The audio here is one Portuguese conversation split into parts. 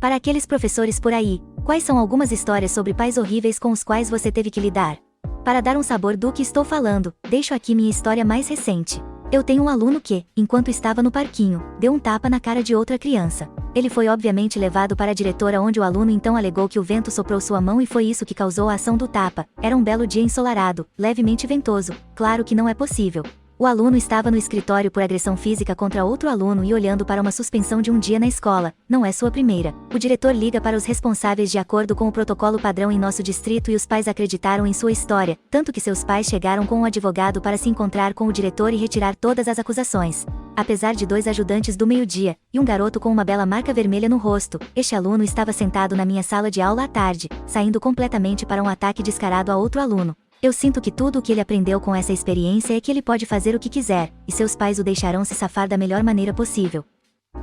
Para aqueles professores por aí, quais são algumas histórias sobre pais horríveis com os quais você teve que lidar? Para dar um sabor do que estou falando, deixo aqui minha história mais recente. Eu tenho um aluno que, enquanto estava no parquinho, deu um tapa na cara de outra criança. Ele foi obviamente levado para a diretora, onde o aluno então alegou que o vento soprou sua mão e foi isso que causou a ação do tapa. Era um belo dia ensolarado, levemente ventoso. Claro que não é possível. O aluno estava no escritório por agressão física contra outro aluno e olhando para uma suspensão de um dia na escola. Não é sua primeira. O diretor liga para os responsáveis de acordo com o protocolo padrão em nosso distrito e os pais acreditaram em sua história, tanto que seus pais chegaram com um advogado para se encontrar com o diretor e retirar todas as acusações. Apesar de 2 ajudantes do meio-dia, e um garoto com uma bela marca vermelha no rosto, este aluno estava sentado na minha sala de aula à tarde, saindo completamente para um ataque descarado a outro aluno. Eu sinto que tudo o que ele aprendeu com essa experiência é que ele pode fazer o que quiser, e seus pais o deixarão se safar da melhor maneira possível.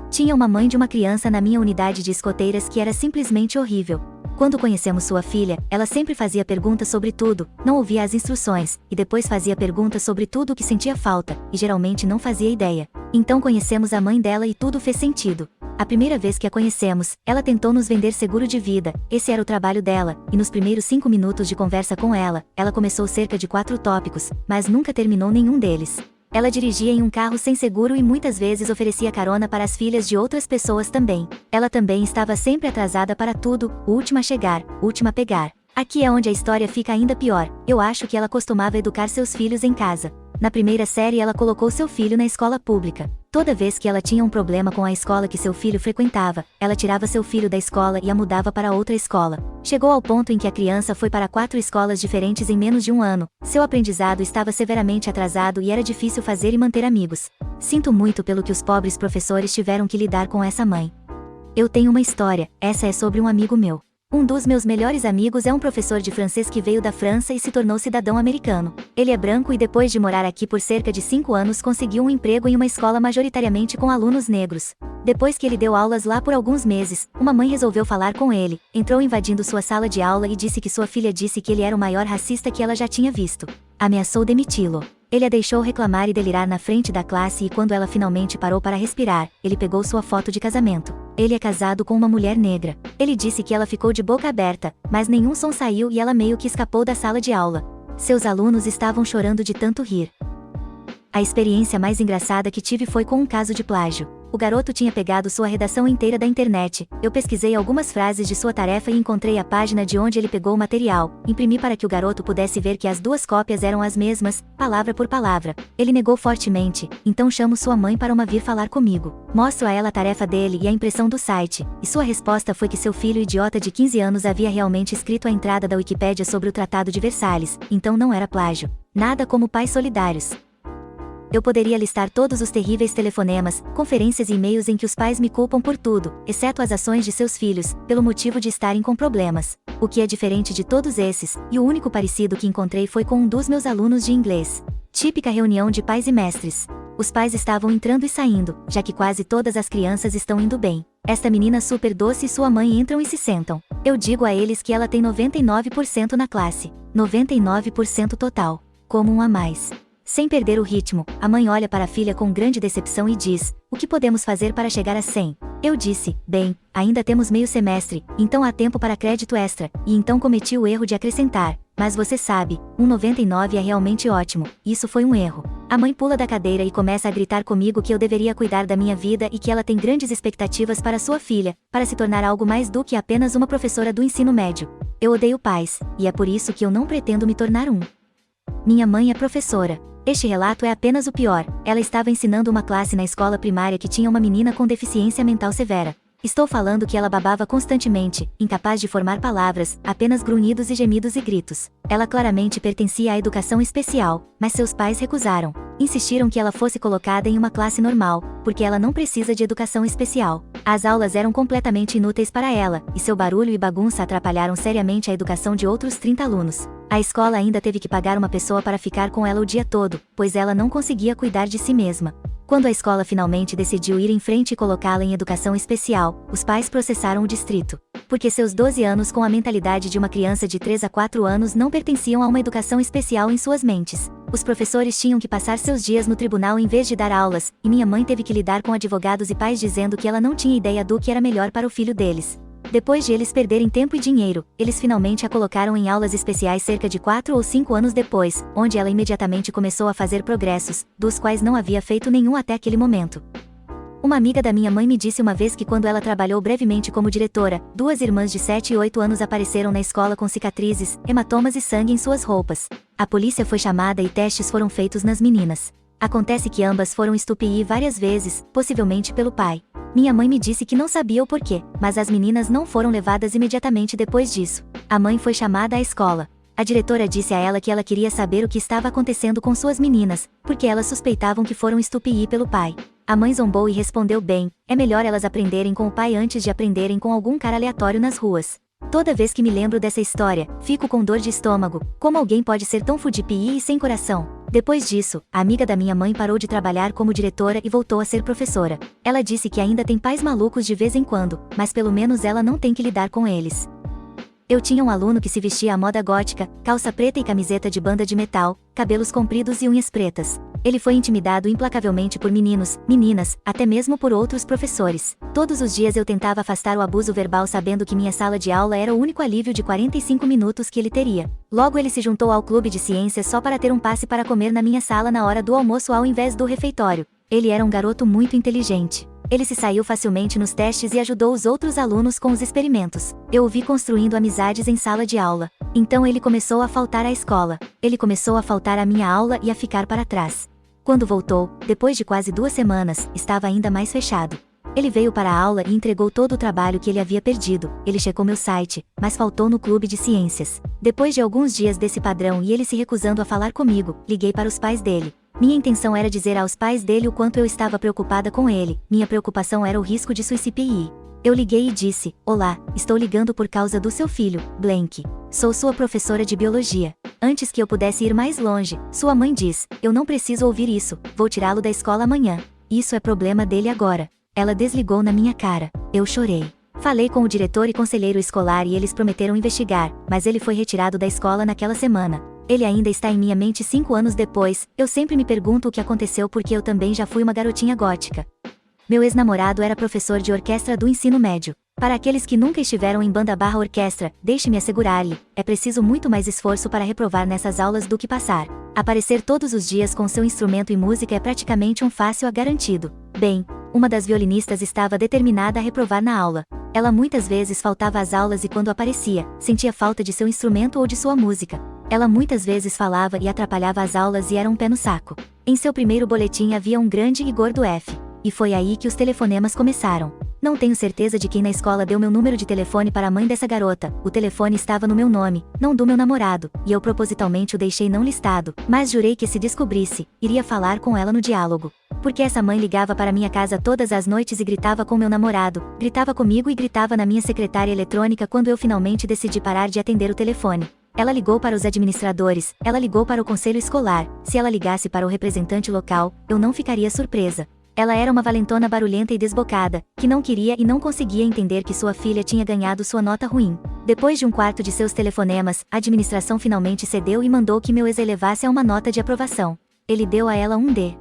Tinha uma mãe de uma criança na minha unidade de escoteiras que era simplesmente horrível. Quando conhecemos sua filha, ela sempre fazia perguntas sobre tudo, não ouvia as instruções, e depois fazia perguntas sobre tudo o que sentia falta, e geralmente não fazia ideia. Então conhecemos a mãe dela e tudo fez sentido. A primeira vez que a conhecemos, ela tentou nos vender seguro de vida, esse era o trabalho dela, e nos primeiros 5 minutos de conversa com ela começou cerca de 4 tópicos, mas nunca terminou nenhum deles. Ela dirigia em um carro sem seguro e muitas vezes oferecia carona para as filhas de outras pessoas também. Ela também estava sempre atrasada para tudo, o último a chegar, o último a pegar. Aqui é onde a história fica ainda pior, eu acho que ela costumava educar seus filhos em casa. Na primeira série ela colocou seu filho na escola pública. Toda vez que ela tinha um problema com a escola que seu filho frequentava, ela tirava seu filho da escola e a mudava para outra escola. Chegou ao ponto em que a criança foi para 4 escolas diferentes em menos de um ano. Seu aprendizado estava severamente atrasado e era difícil fazer e manter amigos. Sinto muito pelo que os pobres professores tiveram que lidar com essa mãe. Eu tenho uma história, essa é sobre um amigo meu. Um dos meus melhores amigos é um professor de francês que veio da França e se tornou cidadão americano. Ele é branco e depois de morar aqui por cerca de 5 anos conseguiu um emprego em uma escola majoritariamente com alunos negros. Depois que ele deu aulas lá por alguns meses, uma mãe resolveu falar com ele, entrou invadindo sua sala de aula e disse que sua filha disse que ele era o maior racista que ela já tinha visto. Ameaçou demiti-lo. Ele a deixou reclamar e delirar na frente da classe e quando ela finalmente parou para respirar, ele pegou sua foto de casamento. Ele é casado com uma mulher negra. Ele disse que ela ficou de boca aberta, mas nenhum som saiu e ela meio que escapou da sala de aula. Seus alunos estavam chorando de tanto rir. A experiência mais engraçada que tive foi com um caso de plágio. O garoto tinha pegado sua redação inteira da internet. Eu pesquisei algumas frases de sua tarefa e encontrei a página de onde ele pegou o material. Imprimi para que o garoto pudesse ver que as 2 cópias eram as mesmas, palavra por palavra. Ele negou fortemente, então chamo sua mãe para vir falar comigo. Mostro a ela a tarefa dele e a impressão do site, e sua resposta foi que seu filho idiota de 15 anos havia realmente escrito a entrada da Wikipédia sobre o Tratado de Versalhes, então não era plágio. Nada como pais solidários. Eu poderia listar todos os terríveis telefonemas, conferências e e-mails em que os pais me culpam por tudo, exceto as ações de seus filhos, pelo motivo de estarem com problemas. O que é diferente de todos esses, e o único parecido que encontrei foi com um dos meus alunos de inglês. Típica reunião de pais e mestres. Os pais estavam entrando e saindo, já que quase todas as crianças estão indo bem. Esta menina super doce e sua mãe entram e se sentam. Eu digo a eles que ela tem 99% na classe. 99% total. Como um a mais. Sem perder o ritmo, a mãe olha para a filha com grande decepção e diz: o que podemos fazer para chegar a 100? Eu disse: bem, ainda temos meio semestre, então há tempo para crédito extra, e então cometi o erro de acrescentar: mas você sabe, 1,99 é realmente ótimo, isso foi um erro. A mãe pula da cadeira e começa a gritar comigo que eu deveria cuidar da minha vida e que ela tem grandes expectativas para sua filha, para se tornar algo mais do que apenas uma professora do ensino médio. Eu odeio pais, e é por isso que eu não pretendo me tornar um. Minha mãe é professora. Este relato é apenas o pior. Ela estava ensinando uma classe na escola primária que tinha uma menina com deficiência mental severa. Estou falando que ela babava constantemente, incapaz de formar palavras, apenas grunhidos e gemidos e gritos. Ela claramente pertencia à educação especial, mas seus pais recusaram. Insistiram que ela fosse colocada em uma classe normal, porque ela não precisa de educação especial. As aulas eram completamente inúteis para ela, e seu barulho e bagunça atrapalharam seriamente a educação de outros 30 alunos. A escola ainda teve que pagar uma pessoa para ficar com ela o dia todo, pois ela não conseguia cuidar de si mesma. Quando a escola finalmente decidiu ir em frente e colocá-la em educação especial, os pais processaram o distrito. Porque seus 12 anos com a mentalidade de uma criança de 3 a 4 anos não pertenciam a uma educação especial em suas mentes. Os professores tinham que passar seus dias no tribunal em vez de dar aulas, e minha mãe teve que lidar com advogados e pais dizendo que ela não tinha ideia do que era melhor para o filho deles. Depois de eles perderem tempo e dinheiro, eles finalmente a colocaram em aulas especiais cerca de 4 ou 5 anos depois, onde ela imediatamente começou a fazer progressos, dos quais não havia feito nenhum até aquele momento. Uma amiga da minha mãe me disse uma vez que quando ela trabalhou brevemente como diretora, 2 irmãs de 7 e 8 anos apareceram na escola com cicatrizes, hematomas e sangue em suas roupas. A polícia foi chamada e testes foram feitos nas meninas. Acontece que ambas foram estupir várias vezes, possivelmente pelo pai. Minha mãe me disse que não sabia o porquê, mas as meninas não foram levadas imediatamente depois disso. A mãe foi chamada à escola. A diretora disse a ela que ela queria saber o que estava acontecendo com suas meninas, porque elas suspeitavam que foram estupir pelo pai. A mãe zombou e respondeu bem, é melhor elas aprenderem com o pai antes de aprenderem com algum cara aleatório nas ruas. Toda vez que me lembro dessa história, fico com dor de estômago, como alguém pode ser tão fudipi e sem coração. Depois disso, a amiga da minha mãe parou de trabalhar como diretora e voltou a ser professora. Ela disse que ainda tem pais malucos de vez em quando, mas pelo menos ela não tem que lidar com eles. Eu tinha um aluno que se vestia à moda gótica, calça preta e camiseta de banda de metal, cabelos compridos e unhas pretas. Ele foi intimidado implacavelmente por meninos, meninas, até mesmo por outros professores. Todos os dias eu tentava afastar o abuso verbal sabendo que minha sala de aula era o único alívio de 45 minutos que ele teria. Logo ele se juntou ao clube de ciências só para ter um passe para comer na minha sala na hora do almoço ao invés do refeitório. Ele era um garoto muito inteligente. Ele se saiu facilmente nos testes e ajudou os outros alunos com os experimentos. Eu o vi construindo amizades em sala de aula. Então ele começou a faltar à escola. Ele começou a faltar à minha aula e a ficar para trás. Quando voltou, depois de quase 2 semanas, estava ainda mais fechado. Ele veio para a aula e entregou todo o trabalho que ele havia perdido. Ele checou meu site, mas faltou no clube de ciências. Depois de alguns dias desse padrão e ele se recusando a falar comigo, liguei para os pais dele. Minha intenção era dizer aos pais dele o quanto eu estava preocupada com ele. Minha preocupação era o risco de suicídio. Eu liguei e disse, olá, estou ligando por causa do seu filho, Blank. Sou sua professora de biologia. Antes que eu pudesse ir mais longe, sua mãe diz, eu não preciso ouvir isso, vou tirá-lo da escola amanhã. Isso é problema dele agora. Ela desligou na minha cara. Eu chorei. Falei com o diretor e conselheiro escolar e eles prometeram investigar, mas ele foi retirado da escola naquela semana. Ele ainda está em minha mente 5 anos depois. Eu sempre me pergunto o que aconteceu porque eu também já fui uma garotinha gótica. Meu ex-namorado era professor de orquestra do ensino médio. Para aqueles que nunca estiveram em banda/orquestra, deixe-me assegurar-lhe, é preciso muito mais esforço para reprovar nessas aulas do que passar. Aparecer todos os dias com seu instrumento e música é praticamente um fácil a garantido. Bem, uma das violinistas estava determinada a reprovar na aula. Ela muitas vezes faltava às aulas e quando aparecia, sentia falta de seu instrumento ou de sua música. Ela muitas vezes falava e atrapalhava as aulas e era um pé no saco. Em seu primeiro boletim havia um grande e gordo F. E foi aí que os telefonemas começaram. Não tenho certeza de quem na escola deu meu número de telefone para a mãe dessa garota. O telefone estava no meu nome, não do meu namorado, e eu propositalmente o deixei não listado, mas jurei que se descobrisse, iria falar com ela no diálogo. Porque essa mãe ligava para minha casa todas as noites e gritava com meu namorado, gritava comigo e gritava na minha secretária eletrônica quando eu finalmente decidi parar de atender o telefone. Ela ligou para os administradores, ela ligou para o conselho escolar. Se ela ligasse para o representante local, eu não ficaria surpresa. Ela era uma valentona barulhenta e desbocada, que não queria e não conseguia entender que sua filha tinha ganhado sua nota ruim. Depois de um quarto de seus telefonemas, a administração finalmente cedeu e mandou que meu ex elevasse a uma nota de aprovação. Ele deu a ela um D.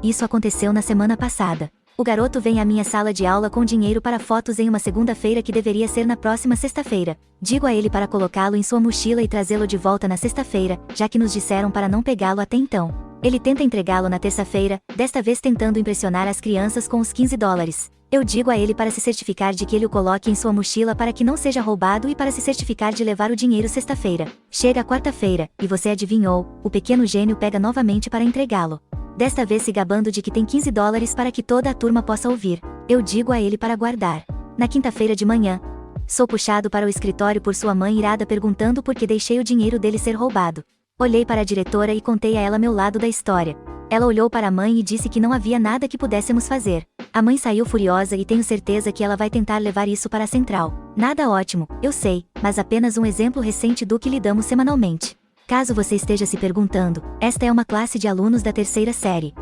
Isso aconteceu na semana passada. O garoto vem à minha sala de aula com dinheiro para fotos em uma segunda-feira que deveria ser na próxima sexta-feira. Digo a ele para colocá-lo em sua mochila e trazê-lo de volta na sexta-feira, já que nos disseram para não pegá-lo até então. Ele tenta entregá-lo na terça-feira, desta vez tentando impressionar as crianças com os $15. Eu digo a ele para se certificar de que ele o coloque em sua mochila para que não seja roubado e para se certificar de levar o dinheiro sexta-feira. Chega a quarta-feira, e você adivinhou, o pequeno gênio pega novamente para entregá-lo. Desta vez se gabando de que tem $15 para que toda a turma possa ouvir. Eu digo a ele para guardar. Na quinta-feira de manhã, sou puxado para o escritório por sua mãe irada perguntando por que deixei o dinheiro dele ser roubado. Olhei para a diretora e contei a ela meu lado da história. Ela olhou para a mãe e disse que não havia nada que pudéssemos fazer. A mãe saiu furiosa e tenho certeza que ela vai tentar levar isso para a central. Nada ótimo, eu sei, mas apenas um exemplo recente do que lidamos semanalmente. Caso você esteja se perguntando, esta é uma classe de alunos da 3ª série.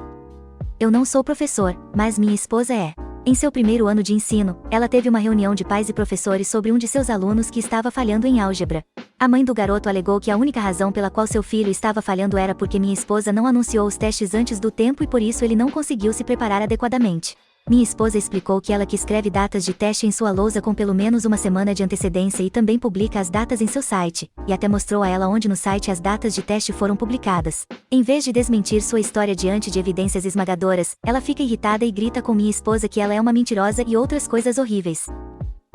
Eu não sou professor, mas minha esposa é. Em seu primeiro ano de ensino, ela teve uma reunião de pais e professores sobre um de seus alunos que estava falhando em álgebra. A mãe do garoto alegou que a única razão pela qual seu filho estava falhando era porque minha esposa não anunciou os testes antes do tempo e por isso ele não conseguiu se preparar adequadamente. Minha esposa explicou que ela que escreve datas de teste em sua lousa com pelo menos uma semana de antecedência e também publica as datas em seu site, e até mostrou a ela onde no site as datas de teste foram publicadas. Em vez de desmentir sua história diante de evidências esmagadoras, ela fica irritada e grita com minha esposa que ela é uma mentirosa e outras coisas horríveis.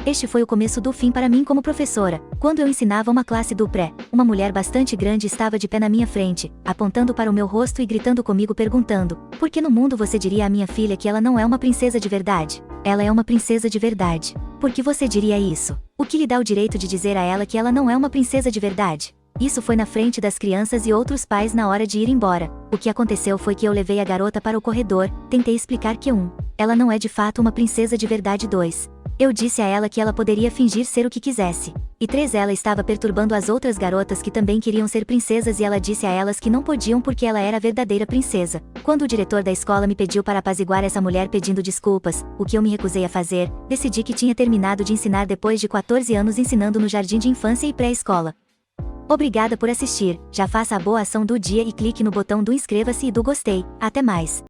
Este foi o começo do fim para mim como professora. Quando eu ensinava uma classe do pré, uma mulher bastante grande estava de pé na minha frente, apontando para o meu rosto e gritando comigo perguntando: por que no mundo você diria à minha filha que ela não é uma princesa de verdade? Ela é uma princesa de verdade. Por que você diria isso? O que lhe dá o direito de dizer a ela que ela não é uma princesa de verdade? Isso foi na frente das crianças e outros pais na hora de ir embora. O que aconteceu foi que eu levei a garota para o corredor, tentei explicar que ela não é de fato uma princesa de verdade. 2. Eu disse a ela que ela poderia fingir ser o que quisesse. E 3. Ela estava perturbando as outras garotas que também queriam ser princesas e ela disse a elas que não podiam porque ela era a verdadeira princesa. Quando o diretor da escola me pediu para apaziguar essa mulher pedindo desculpas, o que eu me recusei a fazer, decidi que tinha terminado de ensinar depois de 14 anos ensinando no jardim de infância e pré-escola. Obrigada por assistir, já faça a boa ação do dia e clique no botão do inscreva-se e do gostei. Até mais!